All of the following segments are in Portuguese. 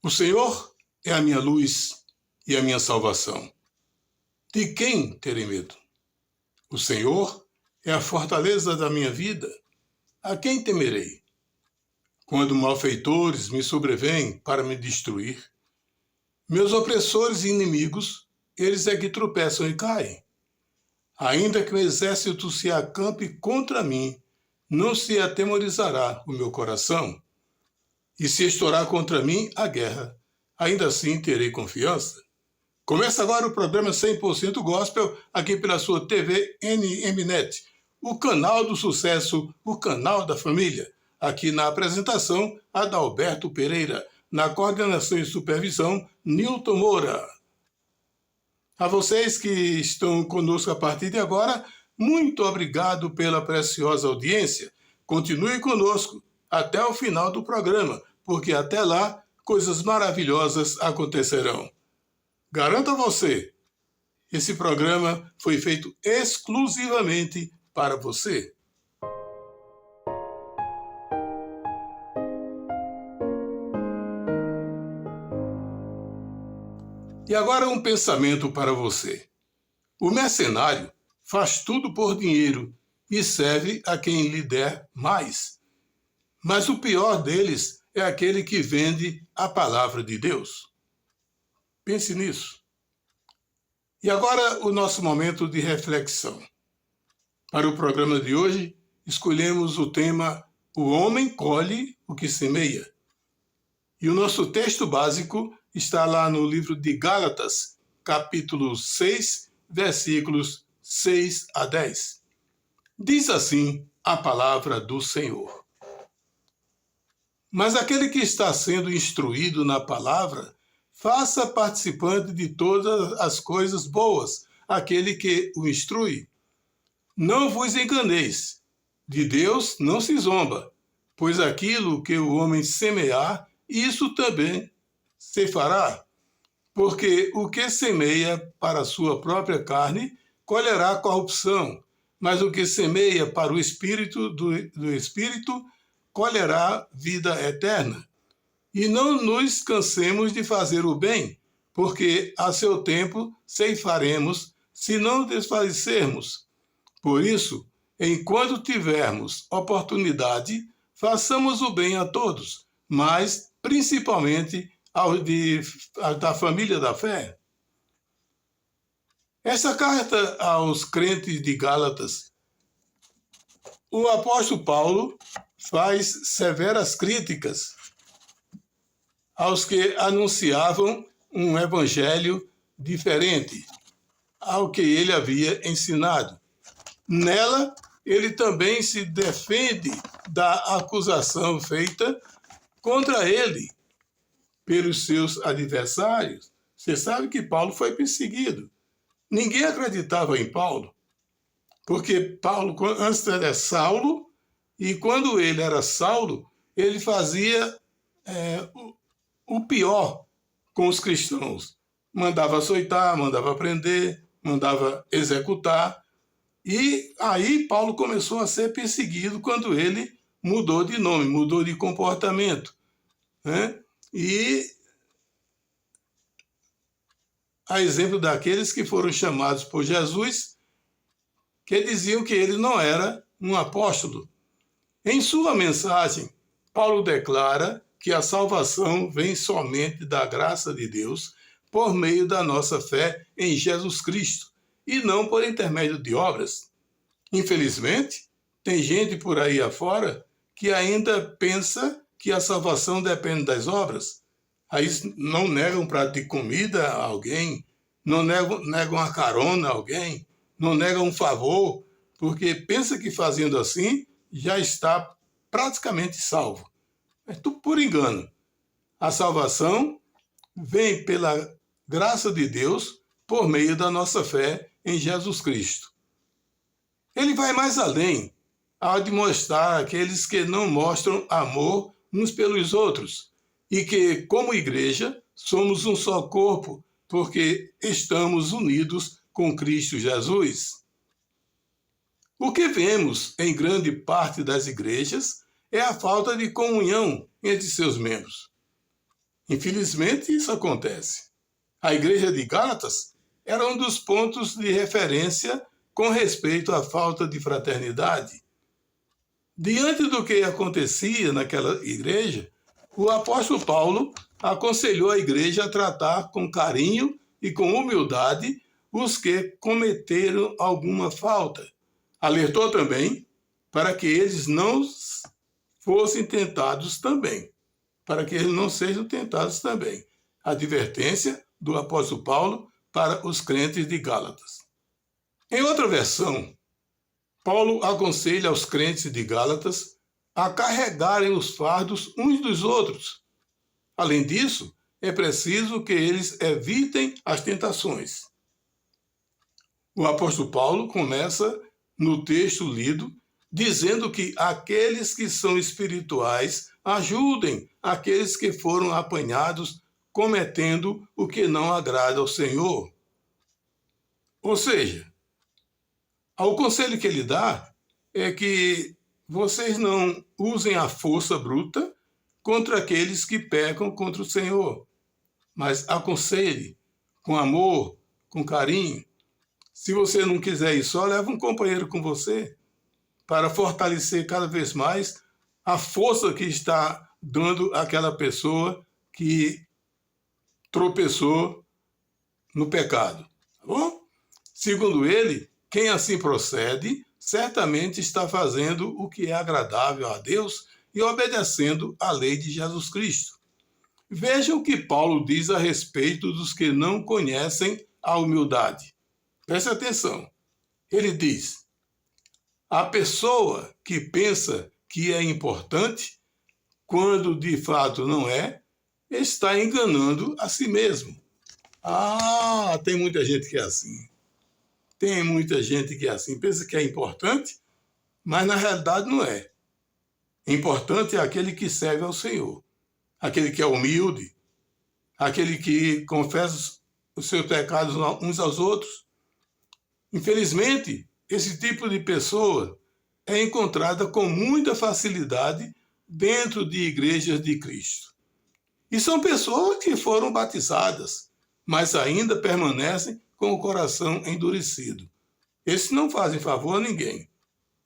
O Senhor é a minha luz e a minha salvação. De quem terei medo? O Senhor é a fortaleza da minha vida. A quem temerei? Quando malfeitores me sobrevêm para me destruir, meus opressores e inimigos, eles é que tropeçam e caem. Ainda que o exército se acampe contra mim, não se atemorizará o meu coração. E se estourar contra mim a guerra, ainda assim terei confiança. Começa agora o programa 100% Gospel, aqui pela sua TV NMNet, o canal do sucesso, o canal da família. Aqui na apresentação, Adalberto Pereira, na coordenação e supervisão, Nilton Moura. A vocês que estão conosco a partir de agora, muito obrigado pela preciosa audiência. Continue conosco até o final do programa, porque até lá coisas maravilhosas acontecerão. Garanto a você, esse programa foi feito exclusivamente para você. E agora um pensamento para você. O mercenário faz tudo por dinheiro e serve a quem lhe der mais. Mas o pior deles é aquele que vende a palavra de Deus. Pense nisso. E agora o nosso momento de reflexão. Para o programa de hoje, escolhemos o tema O Homem Colhe o que Semeia. E o nosso texto básico está lá no livro de Gálatas, capítulo 6, versículos 6 a 10. Diz assim a palavra do Senhor. Mas aquele que está sendo instruído na palavra, faça participante de todas as coisas boas, aquele que o instrui. Não vos enganeis, de Deus não se zomba, pois aquilo que o homem semear, isso também se fará. Porque o que semeia para a sua própria carne, colherá corrupção, mas o que semeia para o Espírito do Espírito, colherá vida eterna. E não nos cansemos de fazer o bem, porque a seu tempo ceifaremos, se não desfalecermos. Por isso, enquanto tivermos oportunidade, façamos o bem a todos, mas principalmente da família da fé. Essa carta aos crentes de Gálatas, o apóstolo Paulo faz severas críticas aos que anunciavam um evangelho diferente ao que ele havia ensinado. Nela, ele também se defende da acusação feita contra ele pelos seus adversários. Você sabe que Paulo foi perseguido. Ninguém acreditava em Paulo, porque Paulo antes era Saulo, e quando ele era Saulo, ele fazia o pior com os cristãos. Mandava açoitar, mandava prender, mandava executar. E aí Paulo começou a ser perseguido quando ele mudou de nome, mudou de comportamento, né? E a exemplo daqueles que foram chamados por Jesus, que diziam que ele não era um apóstolo. Em sua mensagem, Paulo declara que a salvação vem somente da graça de Deus por meio da nossa fé em Jesus Cristo e não por intermédio de obras. Infelizmente, tem gente por aí afora que ainda pensa que a salvação depende das obras. Aí não negam um prato de comida a alguém, não negam uma carona a alguém, não negam um favor, porque pensa que fazendo assim já está praticamente salvo. É tudo por engano. A salvação vem pela graça de Deus por meio da nossa fé em Jesus Cristo. Ele vai mais além ao demonstrar aqueles que não mostram amor uns pelos outros e que, como igreja, somos um só corpo porque estamos unidos com Cristo Jesus. O que vemos em grande parte das igrejas é a falta de comunhão entre seus membros. Infelizmente, isso acontece. A igreja de Gálatas era um dos pontos de referência com respeito à falta de fraternidade. Diante do que acontecia naquela igreja, o apóstolo Paulo aconselhou a igreja a tratar com carinho e com humildade os que cometeram alguma falta. Alertou também para que eles não fossem tentados também, para que eles não sejam tentados também. Advertência do apóstolo Paulo para os crentes de Gálatas. Em outra versão, Paulo aconselha aos crentes de Gálatas a carregarem os fardos uns dos outros. Além disso, é preciso que eles evitem as tentações. O apóstolo Paulo começa no texto lido dizendo que aqueles que são espirituais ajudem aqueles que foram apanhados cometendo o que não agrada ao Senhor. Ou seja, o conselho que ele dá é que vocês não usem a força bruta contra aqueles que pecam contra o Senhor, mas aconselhe com amor, com carinho. Se você não quiser ir só, leva um companheiro com você para fortalecer cada vez mais a força que está dando àquela pessoa que tropeçou no pecado. Tá bom? Segundo ele, quem assim procede certamente está fazendo o que é agradável a Deus e obedecendo à lei de Jesus Cristo. Veja o que Paulo diz a respeito dos que não conhecem a humildade. Preste atenção. Ele diz: a pessoa que pensa que é importante, quando de fato não é, está enganando a si mesmo. Tem muita gente que é assim. Tem muita gente que é assim. Pensa que é importante, mas na realidade não é. Importante é aquele que serve ao Senhor. Aquele que é humilde. Aquele que confessa os seus pecados uns aos outros. Infelizmente, esse tipo de pessoa é encontrada com muita facilidade dentro de igrejas de Cristo. E são pessoas que foram batizadas, mas ainda permanecem com o coração endurecido. Esses não fazem favor a ninguém.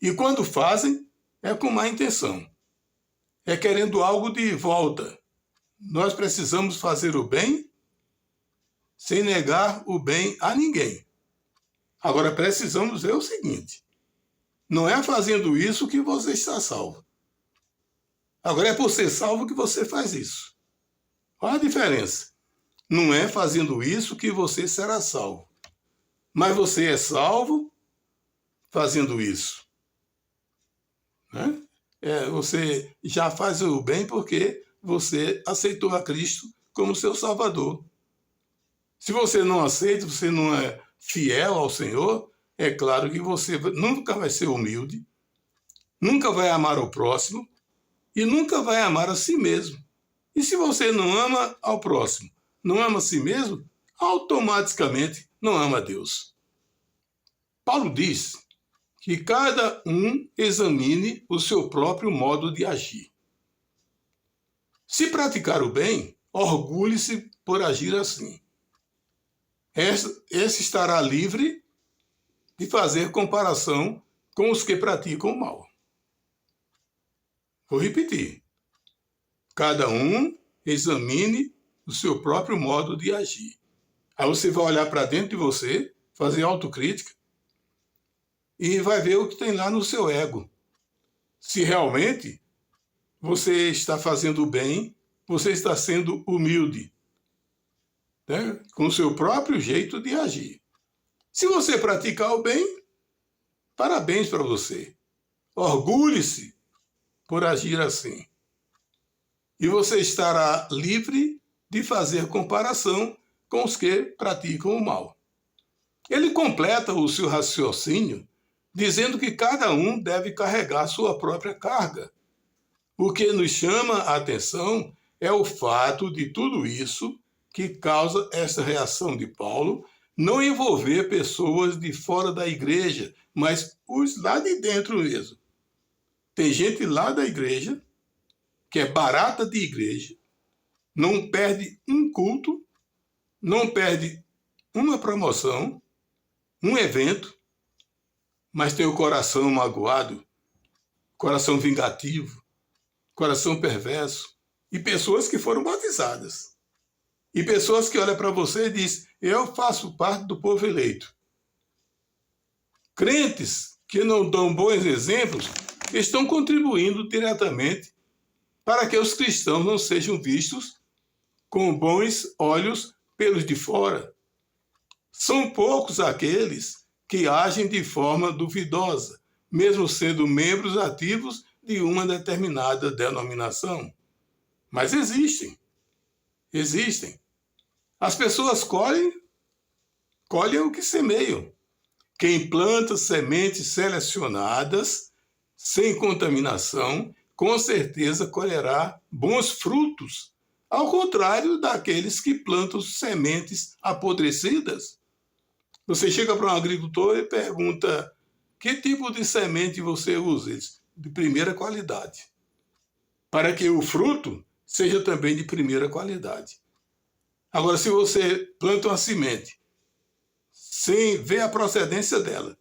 E quando fazem, é com má intenção. É querendo algo de volta. Nós precisamos fazer o bem sem negar o bem a ninguém. Agora, precisamos ver o seguinte: não é fazendo isso que você está salvo. Agora, é por ser salvo que você faz isso. Olha a diferença. Não é fazendo isso que você será salvo. Mas você é salvo fazendo isso. Né? Você já faz o bem porque você aceitou a Cristo como seu Salvador. Se você não aceita, você não é fiel ao Senhor, é claro que você nunca vai ser humilde, nunca vai amar o próximo e nunca vai amar a si mesmo. E se você não ama ao próximo, não ama a si mesmo, automaticamente não ama a Deus. Paulo diz que cada um examine o seu próprio modo de agir. Se praticar o bem, orgulhe-se por agir assim. Esse estará livre de fazer comparação com os que praticam o mal. Vou repetir. Cada um examine o seu próprio modo de agir. Aí você vai olhar para dentro de você, fazer autocrítica e vai ver o que tem lá no seu ego. Se realmente você está fazendo o bem, você está sendo humilde, né? Com o seu próprio jeito de agir. Se você praticar o bem, parabéns para você. Orgulhe-se por agir assim. E você estará livre de fazer comparação com os que praticam o mal. Ele completa o seu raciocínio dizendo que cada um deve carregar sua própria carga. O que nos chama a atenção é o fato de tudo isso que causa essa reação de Paulo não envolver pessoas de fora da igreja, mas os lá de dentro mesmo. Tem gente lá da igreja, que é barata de igreja, não perde um culto, não perde uma promoção, um evento, mas tem o coração magoado, coração vingativo, coração perverso, e pessoas que foram batizadas. E pessoas que olham para você e dizem, eu faço parte do povo eleito. Crentes que não dão bons exemplos estão contribuindo diretamente para que os cristãos não sejam vistos com bons olhos pelos de fora. São poucos aqueles que agem de forma duvidosa, mesmo sendo membros ativos de uma determinada denominação. Mas existem. Existem. As pessoas colhem o que semeiam. Quem planta sementes selecionadas, sem contaminação, com certeza colherá bons frutos, ao contrário daqueles que plantam sementes apodrecidas. Você chega para um agricultor e pergunta, que tipo de semente você usa? Ele diz, de primeira qualidade. Para que o fruto seja também de primeira qualidade. Agora, se você planta uma semente, sem ver a procedência dela,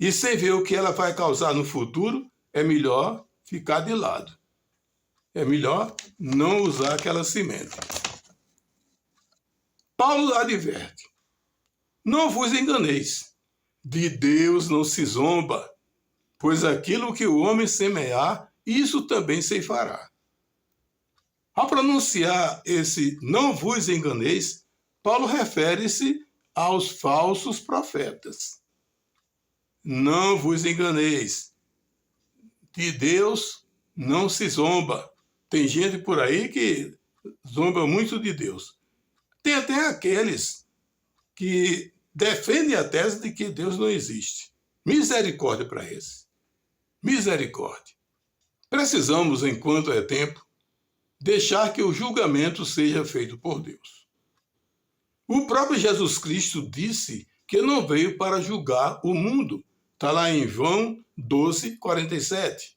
e sem ver o que ela vai causar no futuro, é melhor ficar de lado. É melhor não usar aquela semente. Paulo adverte, não vos enganeis, de Deus não se zomba, pois aquilo que o homem semear, isso também se fará. Ao pronunciar esse não vos enganeis, Paulo refere-se aos falsos profetas. Não vos enganeis. De Deus não se zomba. Tem gente por aí que zomba muito de Deus. Tem até aqueles que defendem a tese de que Deus não existe. Misericórdia para esse. Misericórdia. Precisamos, enquanto é tempo, deixar que o julgamento seja feito por Deus. O próprio Jesus Cristo disse que não veio para julgar o mundo. Está lá em João 12, 47.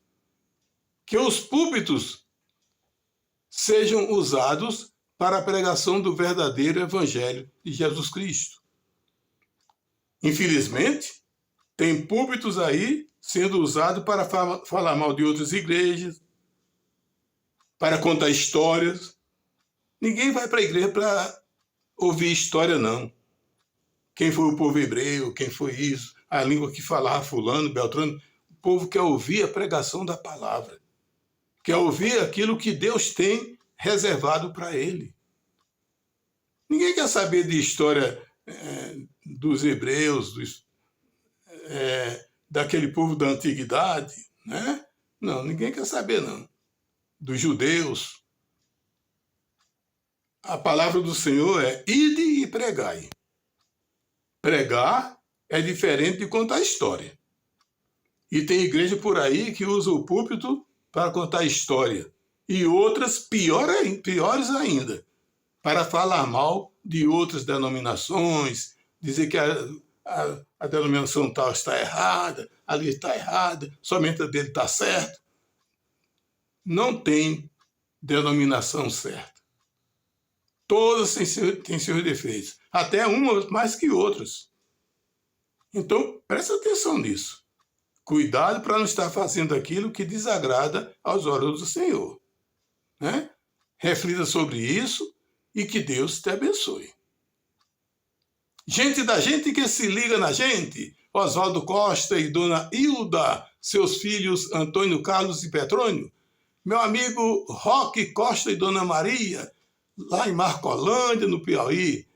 Que os púlpitos sejam usados para a pregação do verdadeiro evangelho de Jesus Cristo. Infelizmente, tem púlpitos aí sendo usados para falar mal de outras igrejas, para contar histórias. Ninguém vai para a igreja para ouvir história, não. Quem foi o povo hebreu, quem foi isso, a língua que falava fulano, beltrano. O povo quer ouvir a pregação da palavra. Quer ouvir aquilo que Deus tem reservado para ele. Ninguém quer saber de história dos hebreus, daquele povo da antiguidade, né? Não, ninguém quer saber, não. Dos judeus. A palavra do Senhor é ide e pregai. Pregar é diferente de contar história. E tem igreja por aí que usa o púlpito para contar história. E outras piores ainda, para falar mal de outras denominações, dizer que a denominação tal está errada, ali está errada, somente a dele está certa. Não tem denominação certa. Todas têm seus defeitos, até umas mais que outras. Então, presta atenção nisso. Cuidado para não estar fazendo aquilo que desagrada aos olhos do Senhor. Né? Reflita sobre isso e que Deus te abençoe. Gente da gente que se liga na gente, Oswaldo Costa e Dona Hilda, seus filhos Antônio Carlos e Petrônio, meu amigo Roque Costa e Dona Maria, lá em Marcolândia, no Piauí,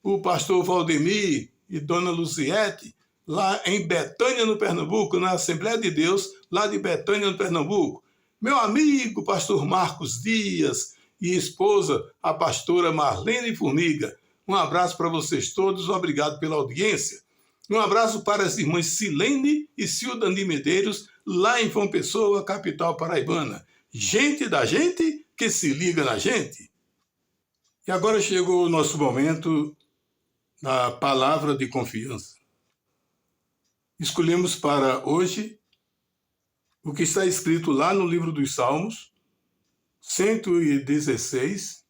o pastor Valdemir e Dona Luciete, lá em Betânia, no Pernambuco, na Assembleia de Deus, lá de Betânia, no Pernambuco. Meu amigo pastor Marcos Dias e esposa, a pastora Marlene Formiga. Um abraço para vocês todos, obrigado pela audiência. Um abraço para as irmãs Silene e Cildani Medeiros, lá em João Pessoa, capital paraibana. Gente da gente que se liga na gente. E agora chegou o nosso momento da palavra de confiança. Escolhemos para hoje o que está escrito lá no livro dos Salmos, 116,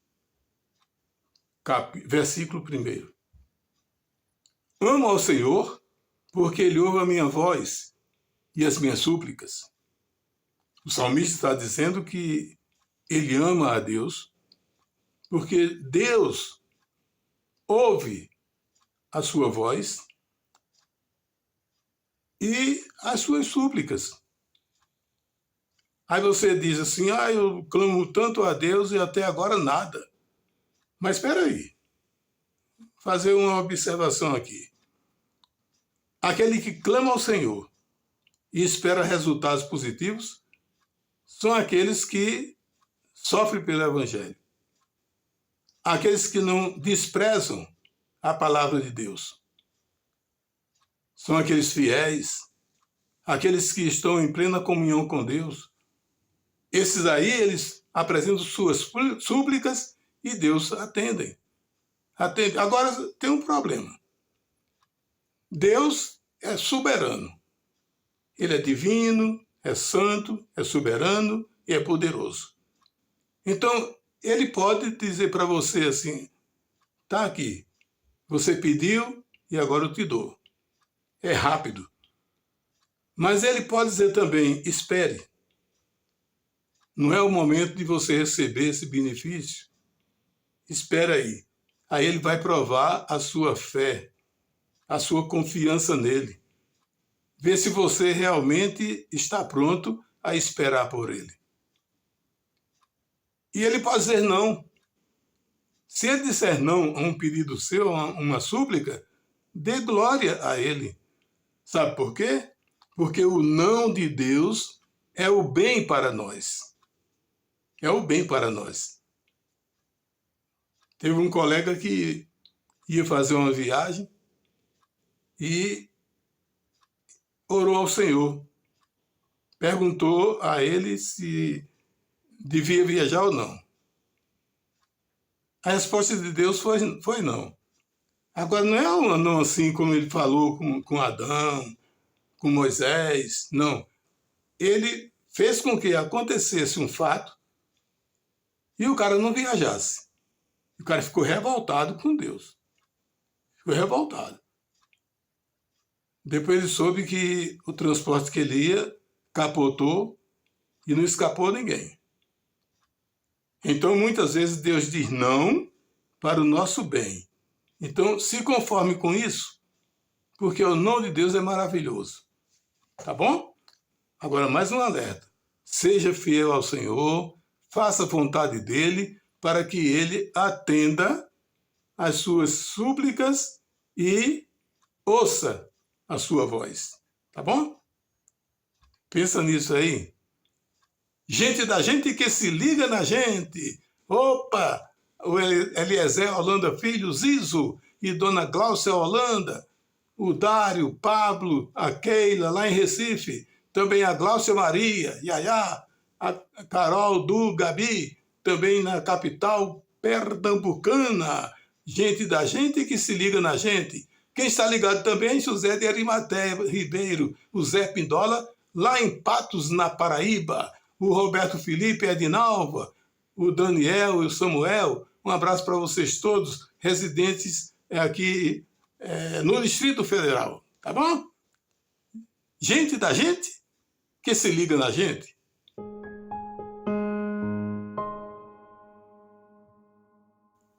versículo 1. Amo ao Senhor, porque Ele ouve a minha voz e as minhas súplicas. O salmista está dizendo que ele ama a Deus, porque Deus ouve a sua voz e as suas súplicas. Aí você diz assim, eu clamo tanto a Deus e até agora nada. Mas espera aí, fazer uma observação aqui. Aquele que clama ao Senhor e espera resultados positivos são aqueles que sofrem pelo Evangelho. Aqueles que não desprezam a palavra de Deus. São aqueles fiéis, aqueles que estão em plena comunhão com Deus. Esses aí, eles apresentam suas súplicas e Deus atende. Agora, tem um problema. Deus é soberano. Ele é divino, é santo, é soberano e é poderoso. Então, ele pode dizer para você assim, tá aqui, você pediu e agora eu te dou. É rápido. Mas ele pode dizer também, espere. Não é o momento de você receber esse benefício. Espera aí. Aí ele vai provar a sua fé, a sua confiança nele. Ver se você realmente está pronto a esperar por ele. E ele pode dizer não. Se ele disser não a um pedido seu, a uma súplica, dê glória a ele. Sabe por quê? Porque o não de Deus é o bem para nós. É o bem para nós. Teve um colega que ia fazer uma viagem e orou ao Senhor. Perguntou a ele se devia viajar ou não. A resposta de Deus foi não. Agora, não é um não assim como ele falou com Adão, com Moisés, não. Ele fez com que acontecesse um fato e o cara não viajasse. O cara ficou revoltado com Deus. Ficou revoltado. Depois ele soube que o transporte que ele ia capotou e não escapou ninguém. Então, muitas vezes, Deus diz não para o nosso bem. Então, se conforme com isso, porque o não de Deus é maravilhoso. Tá bom? Agora, mais um alerta. Seja fiel ao Senhor, faça a vontade dele, para que ele atenda às suas súplicas e ouça a sua voz. Tá bom? Pensa nisso aí. Gente da gente que se liga na gente. Opa! O Eliezer Holanda Filho, Zizo e Dona Gláucia Holanda. O Dário, Pablo, a Keila, lá em Recife. Também a Gláucia Maria, Yaya, a Carol, Du, Gabi. Também na capital pernambucana. Gente da gente que se liga na gente. Quem está ligado também é José de Arimateia Ribeiro, o Zé Pindola, lá em Patos, na Paraíba. O Roberto Felipe Edinalva, o Daniel e o Samuel. Um abraço para vocês todos, residentes aqui no Distrito Federal. Tá bom? Gente da gente que se liga na gente.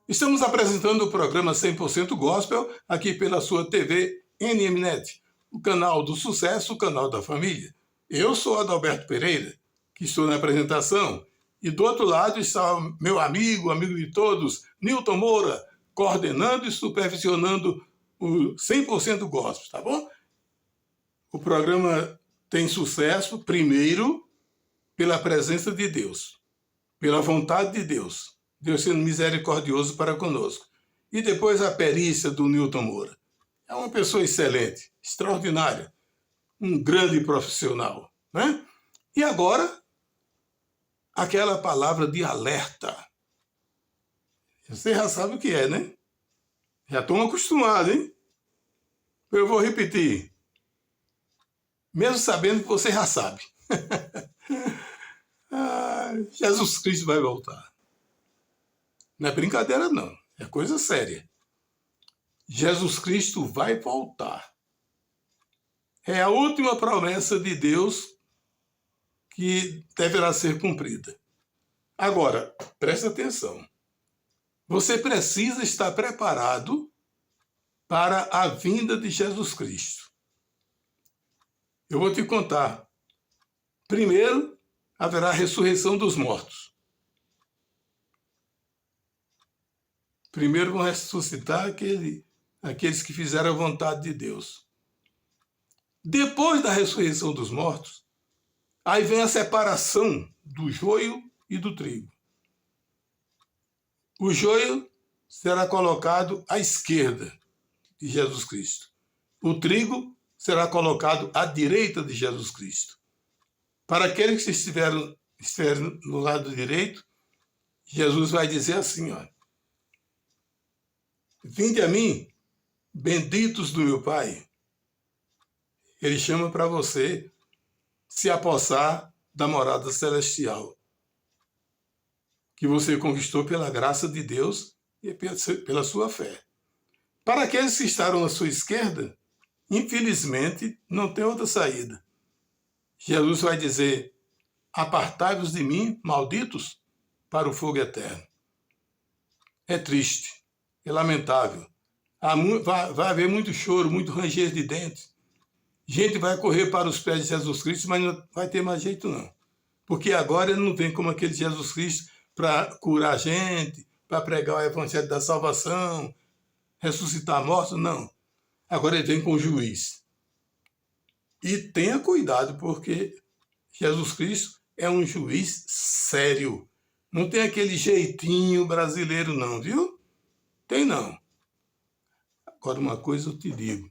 Estamos apresentando o programa 100% Gospel aqui pela sua TV NMNet, o canal do sucesso, o canal da família. Eu sou Adalberto Pereira, que estou na apresentação, e do outro lado está meu amigo de todos, Nilton Moura, coordenando e supervisionando o 100% Gospel, tá bom? O programa tem sucesso, primeiro, pela presença de Deus, pela vontade de Deus. Deus sendo misericordioso para conosco. E depois a perícia do Nilton Moura. É uma pessoa excelente, extraordinária, um grande profissional, né? E agora, aquela palavra de alerta. Você já sabe o que é, né? Já estão acostumados, hein? Eu vou repetir. Mesmo sabendo que você já sabe. Jesus Cristo vai voltar. Não é brincadeira, não. É coisa séria. Jesus Cristo vai voltar. É a última promessa de Deus que deverá ser cumprida. Agora, presta atenção. Você precisa estar preparado para a vinda de Jesus Cristo. Eu vou te contar. Primeiro, haverá a ressurreição dos mortos. Primeiro vão ressuscitar aqueles que fizeram a vontade de Deus. Depois da ressurreição dos mortos, aí vem a separação do joio e do trigo. O joio será colocado à esquerda de Jesus Cristo. O trigo será colocado à direita de Jesus Cristo. Para aqueles que estiverem no lado direito, Jesus vai dizer assim, ó: vinde a mim, benditos do meu Pai. Ele chama para você se apossar da morada celestial, que você conquistou pela graça de Deus e pela sua fé. Para aqueles que estarão à sua esquerda, infelizmente, não tem outra saída. Jesus vai dizer: apartai-vos de mim, malditos, para o fogo eterno. É triste, é lamentável. Vai haver muito choro, muito ranger de dentes. Gente vai correr para os pés de Jesus Cristo, mas não vai ter mais jeito não. Porque agora ele não vem como aquele Jesus Cristo para curar a gente, para pregar o evangelho da salvação, ressuscitar mortos, não. Agora ele vem com o juiz. E tenha cuidado, porque Jesus Cristo é um juiz sério. Não tem aquele jeitinho brasileiro não, viu? Tem não. Agora uma coisa eu te digo.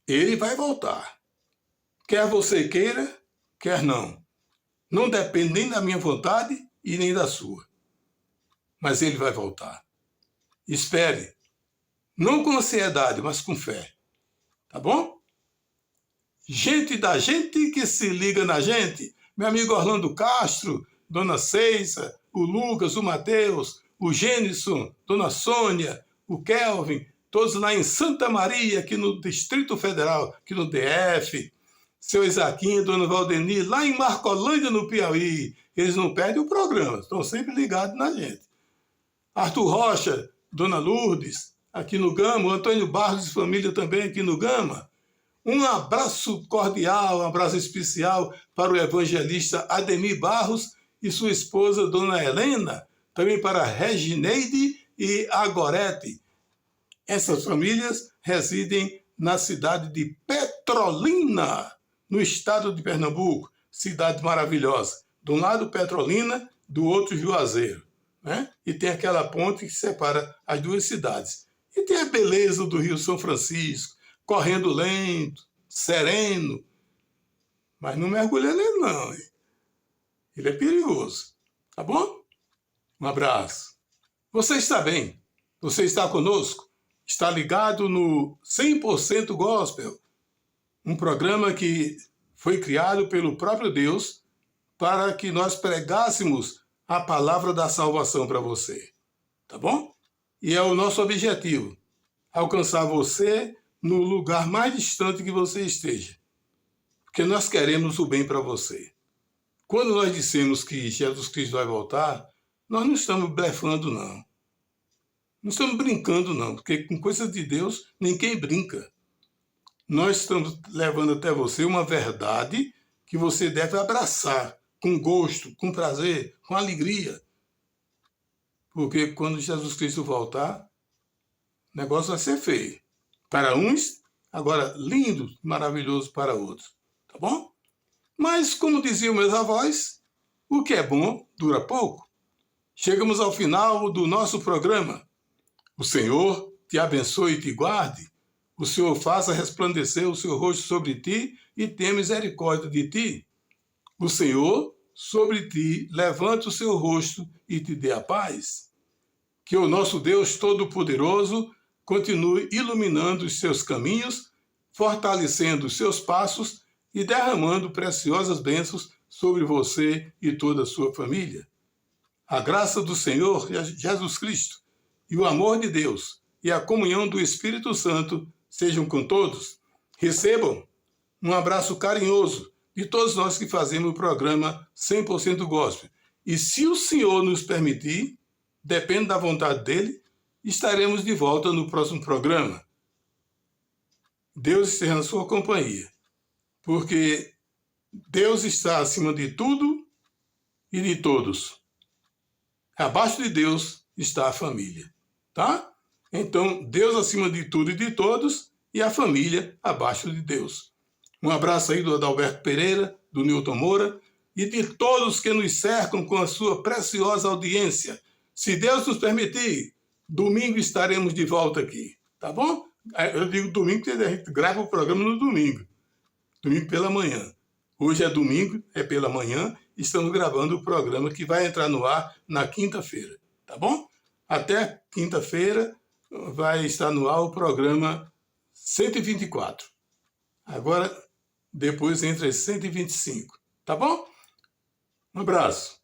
Ele vai voltar. Quer você queira, quer não. Não depende nem da minha vontade e nem da sua. Mas ele vai voltar. Espere. Não com ansiedade, mas com fé. Tá bom? Gente da gente que se liga na gente. Meu amigo Orlando Castro, Dona Ceisa, o Lucas, o Matheus, o Gênison, Dona Sônia, o Kelvin, todos lá em Santa Maria, aqui no Distrito Federal, aqui no DF. Seu Isaquinho, Dona Valdeni, lá em Marcolândia, no Piauí. Eles não perdem o programa, estão sempre ligados na gente. Arthur Rocha, Dona Lourdes, aqui no Gama, o Antônio Barros e família também aqui no Gama. Um abraço cordial, um abraço especial para o evangelista Ademir Barros e sua esposa, Dona Helena, também para Regineide e Agorete. Essas famílias residem na cidade de Petrolina, no estado de Pernambuco, cidade maravilhosa. De um lado Petrolina, do outro Juazeiro, né? E tem aquela ponte que separa as duas cidades. E tem a beleza do Rio São Francisco, correndo lento, sereno. Mas não mergulha nele não, hein? Ele é perigoso. Tá bom? Um abraço. Você está bem? Você está conosco? Está ligado no 100% Gospel, um programa que foi criado pelo próprio Deus para que nós pregássemos a palavra da salvação para você. Tá bom? E é o nosso objetivo, alcançar você no lugar mais distante que você esteja. Porque nós queremos o bem para você. Quando nós dissemos que Jesus Cristo vai voltar, nós não estamos blefando, não. Não estamos brincando, não, porque com coisas de Deus ninguém brinca. Nós estamos levando até você uma verdade que você deve abraçar com gosto, com prazer, com alegria. Porque quando Jesus Cristo voltar, o negócio vai ser feio. Para uns, agora lindo, maravilhoso para outros. Tá bom? Mas, como diziam meus avós, o que é bom dura pouco. Chegamos ao final do nosso programa. O Senhor te abençoe e te guarde. O Senhor faça resplandecer o seu rosto sobre ti e tenha misericórdia de ti. O Senhor sobre ti levante o seu rosto e te dê a paz. Que o nosso Deus Todo-Poderoso continue iluminando os seus caminhos, fortalecendo os seus passos e derramando preciosas bênçãos sobre você e toda a sua família. A graça do Senhor Jesus Cristo e o amor de Deus e a comunhão do Espírito Santo sejam com todos. Recebam um abraço carinhoso de todos nós que fazemos o programa 100% Gospel. E se o Senhor nos permitir, depende da vontade dele, estaremos de volta no próximo programa. Deus esteja na sua companhia, porque Deus está acima de tudo e de todos. Abaixo de Deus está a família, tá? Então, Deus acima de tudo e de todos e a família abaixo de Deus. Um abraço aí do Adalberto Pereira, do Newton Moura e de todos que nos cercam com a sua preciosa audiência. Se Deus nos permitir, domingo estaremos de volta aqui, tá bom? Eu digo domingo porque a gente grava o programa no domingo. Domingo pela manhã. Hoje é domingo, é pela manhã, estamos gravando o programa que vai entrar no ar na quinta-feira, tá bom? Até quinta-feira vai estar no ar o programa 124. Agora, depois entra 125, tá bom? Um abraço.